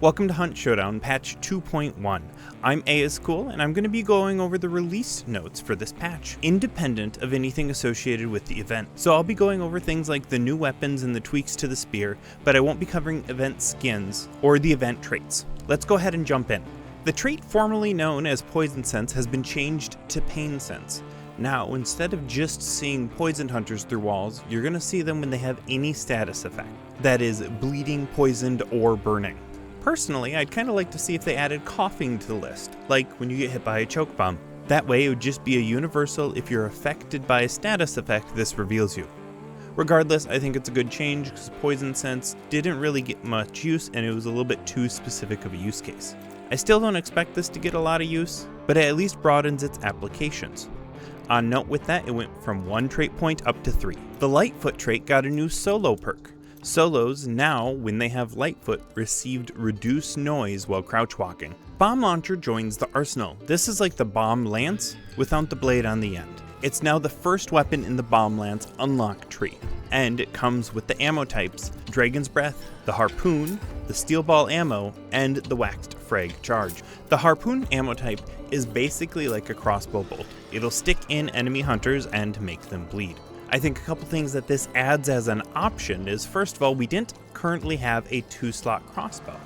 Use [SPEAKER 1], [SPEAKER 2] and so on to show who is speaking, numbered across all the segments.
[SPEAKER 1] Welcome to Hunt Showdown patch 2.1. I'm ASCool and I'm going to be going over the release notes for this patch, independent of anything associated with the event. So I'll be going over things like the new weapons and the tweaks to the spear, but I won't be covering event skins or the event traits. Let's go ahead and jump in. The trait formerly known as Poison Sense has been changed to Pain Sense. Now, instead of just seeing poisoned hunters through walls, you're going to see them when they have any status effect. That is, bleeding, poisoned, or burning. Personally, I'd kind of like to see if they added coughing to the list, like when you get hit by a choke bomb. That way it would just be a universal if you're affected by a status effect, this reveals you. Regardless, I think it's a good change because Poison Sense didn't really get much use and it was a little bit too specific of a use case. I still don't expect this to get a lot of use, but it at least broadens its applications. On note with that, it went from 1 trait point up to 3. The Lightfoot trait got a new solo perk. Solos now, when they have Lightfoot, received reduced noise while crouch walking. Bomb Launcher joins the arsenal. This is like the Bomb Lance without the blade on the end. It's now the first weapon in the Bomb Lance unlock tree, and it comes with the ammo types: Dragon's Breath, the Harpoon, the Steel Ball ammo, and the Waxed Frag charge. The Harpoon ammo type is basically like a crossbow bolt. It'll stick in enemy hunters and make them bleed. I think a couple things that this adds as an option is, first of all, we didn't currently have a 2-slot crossbow.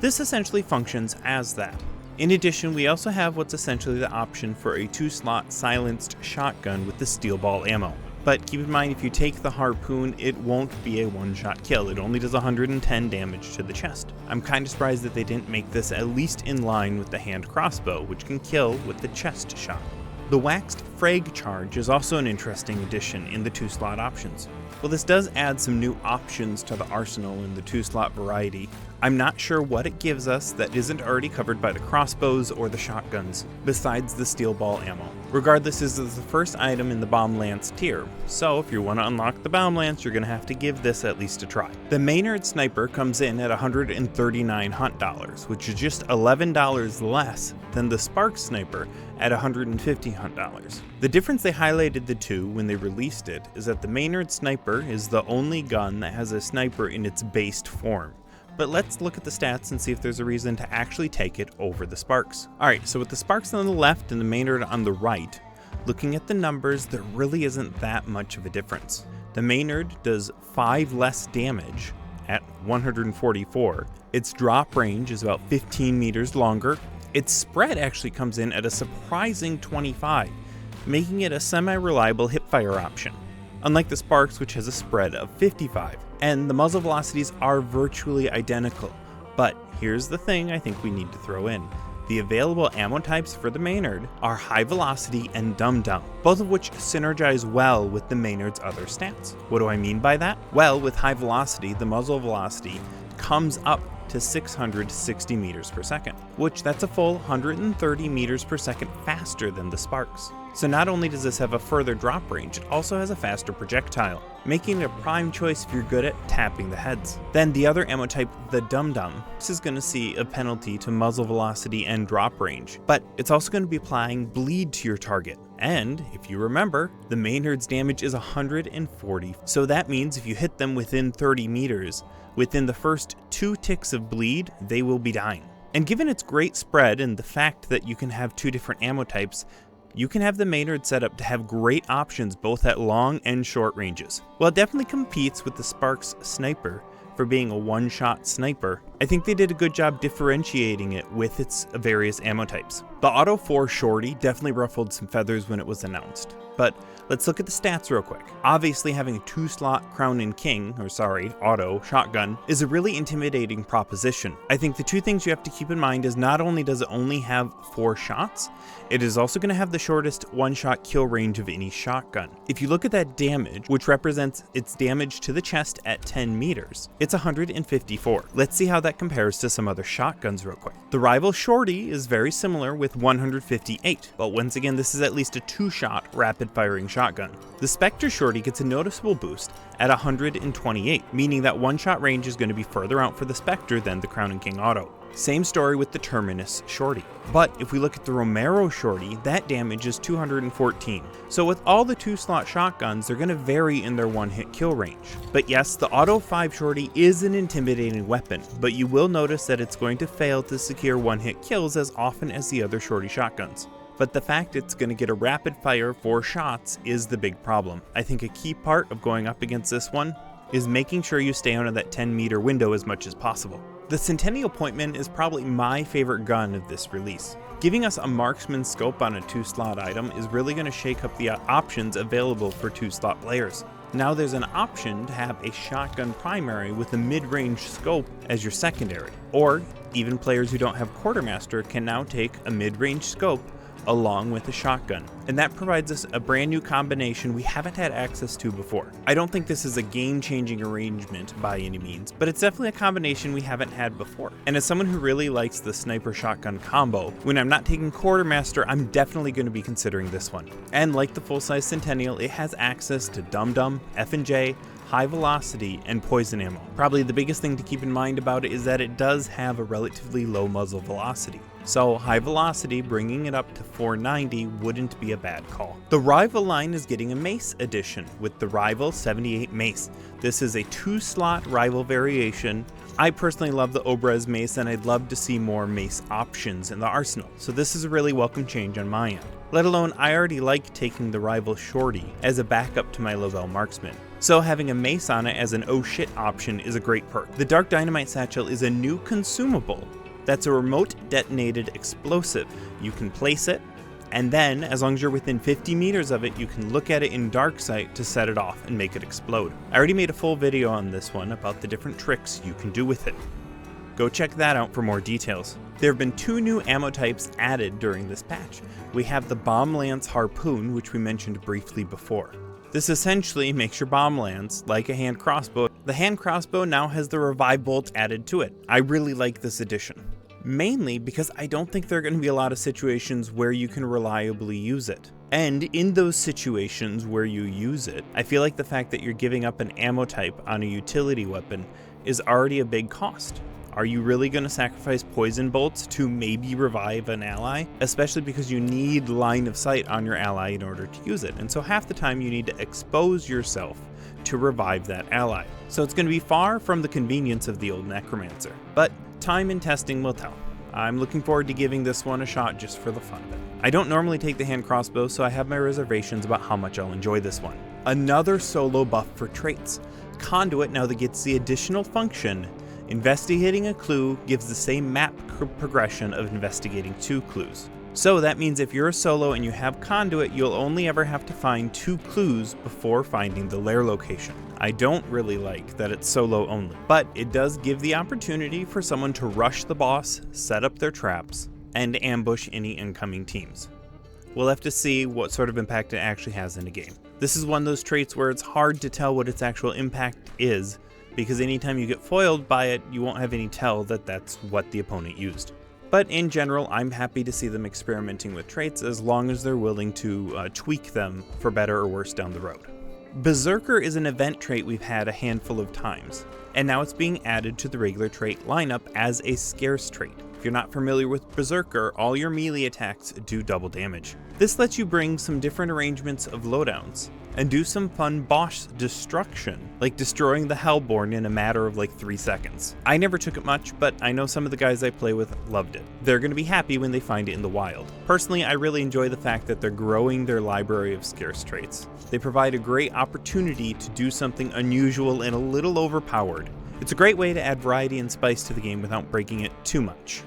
[SPEAKER 1] This essentially functions as that. In addition, we also have what's essentially the option for a 2-slot silenced shotgun with the steel ball ammo. But keep in mind, if you take the Harpoon, it won't be a one-shot kill. It only does 110 damage to the chest. I'm kind of surprised that they didn't make this at least in line with the hand crossbow, which can kill with the chest shot. The Waxed Frag charge is also an interesting addition in the 2-slot options. While this does add some new options to the arsenal in the 2-slot variety, I'm not sure what it gives us that isn't already covered by the crossbows or the shotguns, besides the steel ball ammo. Regardless, this is the first item in the Bomb Lance tier, so if you want to unlock the Bomb Lance, you're going to have to give this at least a try. The Maynard Sniper comes in at $139 Hunt dollars, which is just $11 less than the Spark Sniper at $150 Hunt dollars. The difference they highlighted the two when they released it is that the Maynard Sniper is the only gun that has a sniper in its based form. But let's look at the stats and see if there's a reason to actually take it over the Sparks. Alright, so with the Sparks on the left and the Maynard on the right, looking at the numbers, there really isn't that much of a difference. The Maynard does 5 less damage at 144. Its drop range is about 15 meters longer. Its spread actually comes in at a surprising 25, making it a semi-reliable hipfire option, unlike the Sparks, which has a spread of 55. And the muzzle velocities are virtually identical. But here's the thing I think we need to throw in. The available ammo types for the Maynard are High Velocity and Dum Dum, both of which synergize well with the Maynard's other stats. What do I mean by that? Well, with High Velocity, the muzzle velocity comes up to 660 meters per second, which that's a full 130 meters per second faster than the Sparks. So not only does this have a further drop range, it also has a faster projectile, making it a prime choice if you're good at tapping the heads. Then the other ammo type, the Dum Dum, this is going to see a penalty to muzzle velocity and drop range, but it's also going to be applying bleed to your target. And if you remember, the Maynard's damage is 140, so that means if you hit them within 30 meters, within the first 2 ticks of bleed, they will be dying. And given its great spread and the fact that you can have 2 different ammo types, you can have the Maynard set up to have great options both at long and short ranges. While it definitely competes with the Sparks Sniper for being a one-shot sniper, I think they did a good job differentiating it with its various ammo types. The Auto 4 Shorty definitely ruffled some feathers when it was announced, but let's look at the stats real quick. Obviously, having a 2-slot Crown and King, auto shotgun, is a really intimidating proposition. I think the 2 things you have to keep in mind is not only does it only have 4 shots, it is also going to have the shortest one-shot kill range of any shotgun. If you look at that damage, which represents its damage to the chest at 10 meters, it's 154. Let's see how that compares to some other shotguns real quick. The rival Shorty is very similar with 158, but once again, this is at least a 2-shot rapid-firing shotgun. The Spectre Shorty gets a noticeable boost at 128, meaning that one-shot range is going to be further out for the Spectre than the Crown and King Auto. Same story with the Terminus Shorty. But if we look at the Romero Shorty, that damage is 214. So with all the 2-slot shotguns, they're going to vary in their one-hit kill range. But yes, the Auto 5 Shorty is an intimidating weapon, but you will notice that it's going to fail to secure one-hit kills as often as the other Shorty shotguns. But the fact it's going to get a rapid fire 4 shots is the big problem. I think a key part of going up against this one is making sure you stay out of that 10-meter window as much as possible. The Centennial Pointman is probably my favorite gun of this release. Giving us a marksman scope on a 2-slot item is really going to shake up the options available for 2-slot players. Now there's an option to have a shotgun primary with a mid-range scope as your secondary, or even players who don't have Quartermaster can now take a mid-range scope along with a shotgun, and that provides us a brand new combination we haven't had access to before. I don't think this is a game-changing arrangement by any means, but it's definitely a combination we haven't had before. And as someone who really likes the sniper shotgun combo, when I'm not taking Quartermaster, I'm definitely going to be considering this one. And like the full-size Centennial, it has access to Dum-Dum, F&J, high velocity, and poison ammo. Probably the biggest thing to keep in mind about it is that it does have a relatively low muzzle velocity. So high velocity, bringing it up to 490 wouldn't be a bad call. The Rival line is getting a Mace edition with the Rival 78 Mace. This is a 2-slot Rival variation. I personally love the Obrez Mace, and I'd love to see more Mace options in the arsenal, so this is a really welcome change on my end. Let alone, I already like taking the Rival Shorty as a backup to my Lovell Marksman, so having a Mace on it as an oh shit option is a great perk. The Dark Dynamite Satchel is a new consumable that's a remote detonated explosive. You can place it, and then, as long as you're within 50 meters of it, you can look at it in dark sight to set it off and make it explode. I already made a full video on this one about the different tricks you can do with it. Go check that out for more details. There have been 2 new ammo types added during this patch. We have the Bomb Lance Harpoon, which we mentioned briefly before. This essentially makes your bomb lance like a hand crossbow. The hand crossbow now has the Revive Bolt added to it. I really like this addition, mainly because I don't think there are going to be a lot of situations where you can reliably use it. And in those situations where you use it, I feel like the fact that you're giving up an ammo type on a utility weapon is already a big cost. Are you really going to sacrifice poison bolts to maybe revive an ally? Especially because you need line of sight on your ally in order to use it. And so half the time you need to expose yourself to revive that ally. So it's going to be far from the convenience of the old Necromancer. But time and testing will tell. I'm looking forward to giving this one a shot just for the fun of it. I don't normally take the hand crossbow, so I have my reservations about how much I'll enjoy this one. Another solo buff for traits. Conduit, now that gets the additional function, investigating a clue gives the same map progression of investigating 2 clues. So that means if you're a solo and you have Conduit, you'll only ever have to find 2 clues before finding the lair location. I don't really like that it's solo only, but it does give the opportunity for someone to rush the boss, set up their traps, and ambush any incoming teams. We'll have to see what sort of impact it actually has in a game. This is one of those traits where it's hard to tell what its actual impact is, because anytime you get foiled by it, you won't have any tell that that's what the opponent used. But in general, I'm happy to see them experimenting with traits as long as they're willing to tweak them for better or worse down the road. Berserker is an event trait we've had a handful of times, and now it's being added to the regular trait lineup as a scarce trait. If you're not familiar with Berserker, all your melee attacks do double damage. This lets you bring some different arrangements of lowdowns and do some fun boss destruction, like destroying the Hellborn in a matter of like 3 seconds. I never took it much, but I know some of the guys I play with loved it. They're going to be happy when they find it in the wild. Personally, I really enjoy the fact that they're growing their library of scarce traits. They provide a great opportunity to do something unusual and a little overpowered. It's a great way to add variety and spice to the game without breaking it too much.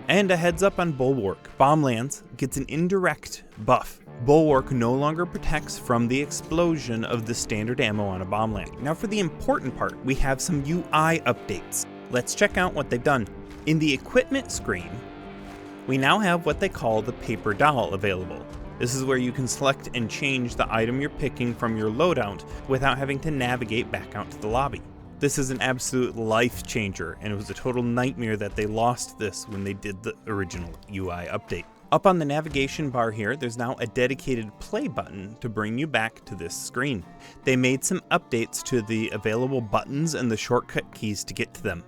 [SPEAKER 1] And a heads up on Bulwark. Bomb Lance gets an indirect buff. Bulwark no longer protects from the explosion of the standard ammo on a bomb lance. Now for the important part, we have some UI updates. Let's check out what they've done. In the equipment screen, we now have what they call the paper doll available. This is where you can select and change the item you're picking from your loadout without having to navigate back out to the lobby. This is an absolute life changer, and it was a total nightmare that they lost this when they did the original UI update. Up on the navigation bar here, there's now a dedicated play button to bring you back to this screen. They made some updates to the available buttons and the shortcut keys to get to them.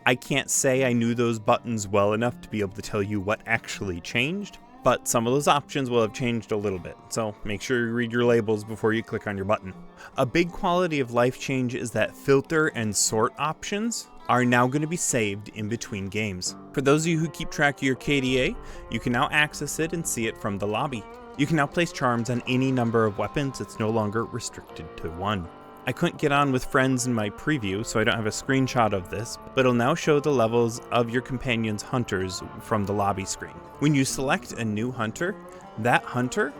[SPEAKER 1] I can't say I knew those buttons well enough to be able to tell you what actually changed, but some of those options will have changed a little bit, so make sure you read your labels before you click on your button. A big quality of life change is that filter and sort options are now going to be saved in between games. For those of you who keep track of your KDA, you can now access it and see it from the lobby. You can now place charms on any number of weapons. It's no longer restricted to one. I couldn't get on with friends in my preview, so I don't have a screenshot of this, but it'll now show the levels of your companion's hunters from the lobby screen. When you select a new hunter, that hunter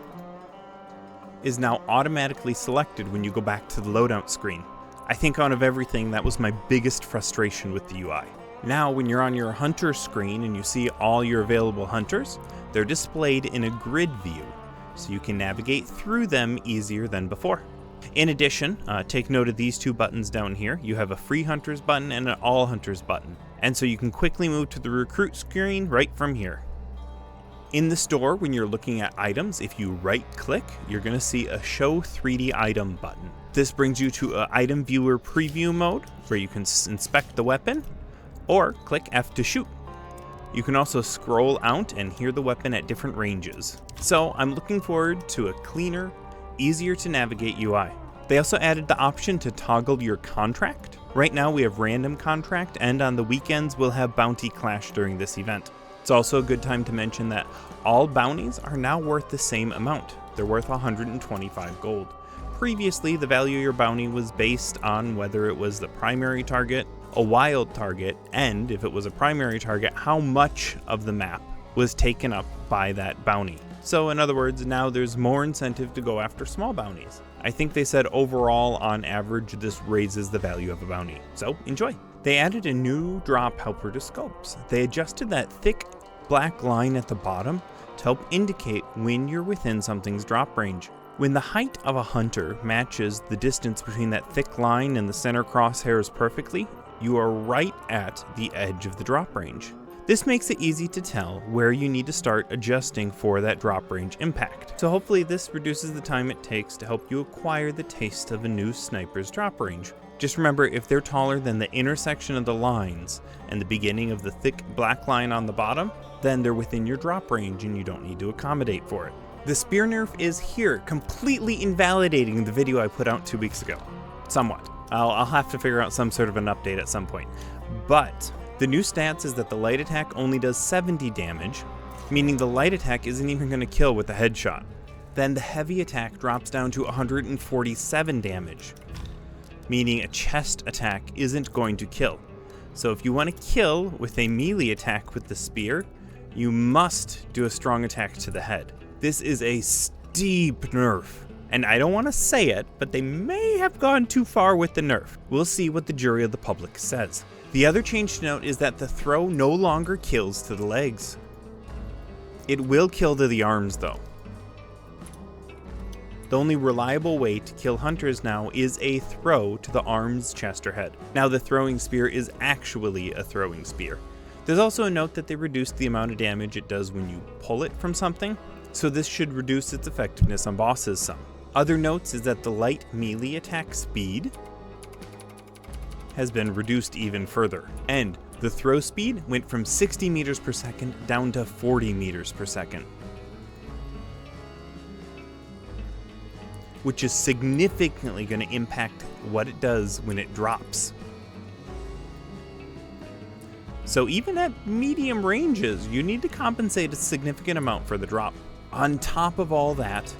[SPEAKER 1] is now automatically selected when you go back to the loadout screen. I think out of everything, that was my biggest frustration with the UI. Now, when you're on your hunter screen and you see all your available hunters, they're displayed in a grid view, so you can navigate through them easier than before. In addition, take note of these two buttons down here. You have a free hunters button and an all hunters button, and so you can quickly move to the recruit screen right from here. In the store, when you're looking at items, if you right-click, you're going to see a Show 3D Item button. This brings you to an Item Viewer Preview mode, where you can inspect the weapon, or click F to shoot. You can also scroll out and hear the weapon at different ranges. So I'm looking forward to a cleaner, easier to navigate UI. They also added the option to toggle your contract. Right now we have random contract, and on the weekends we'll have bounty clash during this event. It's also a good time to mention that all bounties are now worth the same amount. They're worth 125 gold. Previously, the value of your bounty was based on whether it was the primary target, a wild target, and if it was a primary target, how much of the map was taken up by that bounty. So in other words, now there's more incentive to go after small bounties. I think they said overall, on average, this raises the value of a bounty. So enjoy. They added a new drop helper to scopes. They adjusted that thick black line at the bottom to help indicate when you're within something's drop range. When the height of a hunter matches the distance between that thick line and the center crosshairs perfectly, you are right at the edge of the drop range. This makes it easy to tell where you need to start adjusting for that drop range impact. So hopefully this reduces the time it takes to help you acquire the taste of a new sniper's drop range. Just remember, if they're taller than the intersection of the lines and the beginning of the thick black line on the bottom, then they're within your drop range and you don't need to accommodate for it. The spear nerf is here, completely invalidating the video I put out 2 weeks ago. Somewhat. I'll have to figure out some sort of an update at some point. But the new stats is that the light attack only does 70 damage, meaning the light attack isn't even going to kill with a headshot. Then the heavy attack drops down to 147 damage, meaning a chest attack isn't going to kill. So if you want to kill with a melee attack with the spear, you must do a strong attack to the head. This is a steep nerf. And I don't want to say it, but they may have gone too far with the nerf. We'll see what the jury of the public says. The other change to note is that the throw no longer kills to the legs. It will kill to the arms though. The only reliable way to kill hunters now is a throw to the arms, chest, or head. Now the throwing spear is actually a throwing spear. There's also a note that they reduced the amount of damage it does when you pull it from something, so this should reduce its effectiveness on bosses some. Other notes is that the light melee attack speed has been reduced even further, and the throw speed went from 60 meters per second down to 40 meters per second, which is significantly going to impact what it does when it drops. So even at medium ranges, you need to compensate a significant amount for the drop. On top of all that,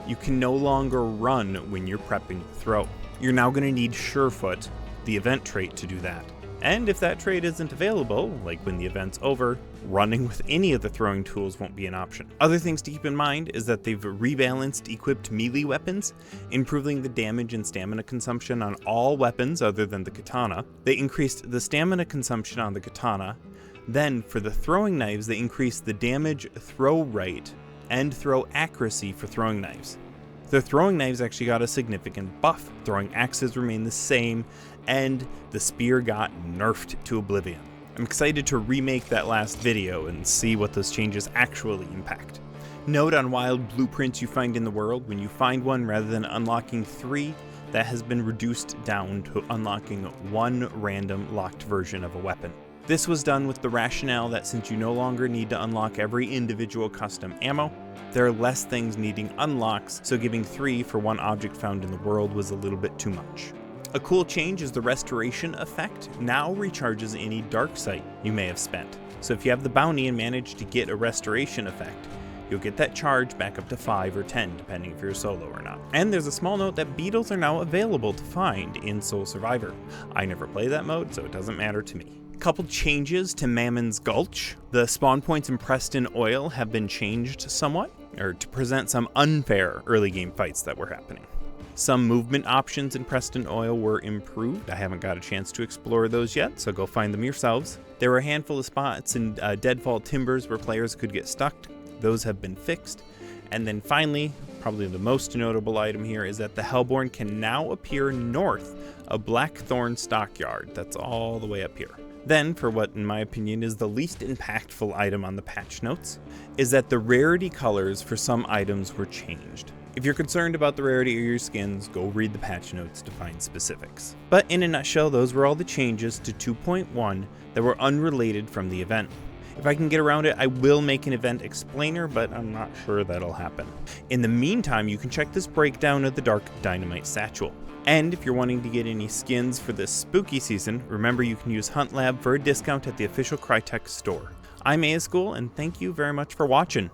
[SPEAKER 1] you can no longer run when you're prepping to throw. You're now going to need Surefoot, the event trait, to do that. And if that trait isn't available, like when the event's over, running with any of the throwing tools won't be an option. Other things to keep in mind is that they've rebalanced equipped melee weapons, improving the damage and stamina consumption on all weapons other than the katana. They increased the stamina consumption on the katana. Then for the throwing knives, they increased the damage, throw rate, and throw accuracy for throwing knives. The throwing knives actually got a significant buff. Throwing axes remained the same, and the spear got nerfed to oblivion. I'm excited to remake that last video and see what those changes actually impact. Note on wild blueprints you find in the world, when you find one, rather than unlocking 3, that has been reduced down to unlocking 1 random locked version of a weapon. This was done with the rationale that since you no longer need to unlock every individual custom ammo, there are less things needing unlocks, so giving 3 for 1 object found in the world was a little bit too much. A cool change is the restoration effect now recharges any dark sight you may have spent. So if you have the bounty and manage to get a restoration effect, you'll get that charge back up to 5 or 10, depending if you're solo or not. And there's a small note that beetles are now available to find in Soul Survivor. I never play that mode, so it doesn't matter to me. Couple changes to Mammon's Gulch. The spawn points in Preston Oil have been changed somewhat, or to present some unfair early game fights that were happening. Some movement options in Preston Oil were improved. I haven't got a chance to explore those yet, so go find them yourselves. There were a handful of spots in Deadfall Timbers where players could get stuck. Those have been fixed. And then finally, probably the most notable item here is that the Hellborn can now appear north of Blackthorn Stockyard. That's all the way up here. Then, for what in my opinion is the least impactful item on the patch notes, is that the rarity colors for some items were changed. If you're concerned about the rarity of your skins, go read the patch notes to find specifics. But in a nutshell, those were all the changes to 2.1 that were unrelated from the event. If I can get around it, I will make an event explainer, but I'm not sure that'll happen. In the meantime, you can check this breakdown of the Dark Dynamite Satchel. And if you're wanting to get any skins for this spooky season, remember you can use Hunt Lab for a discount at the official Crytek store. I'm ASchool, and thank you very much for watching.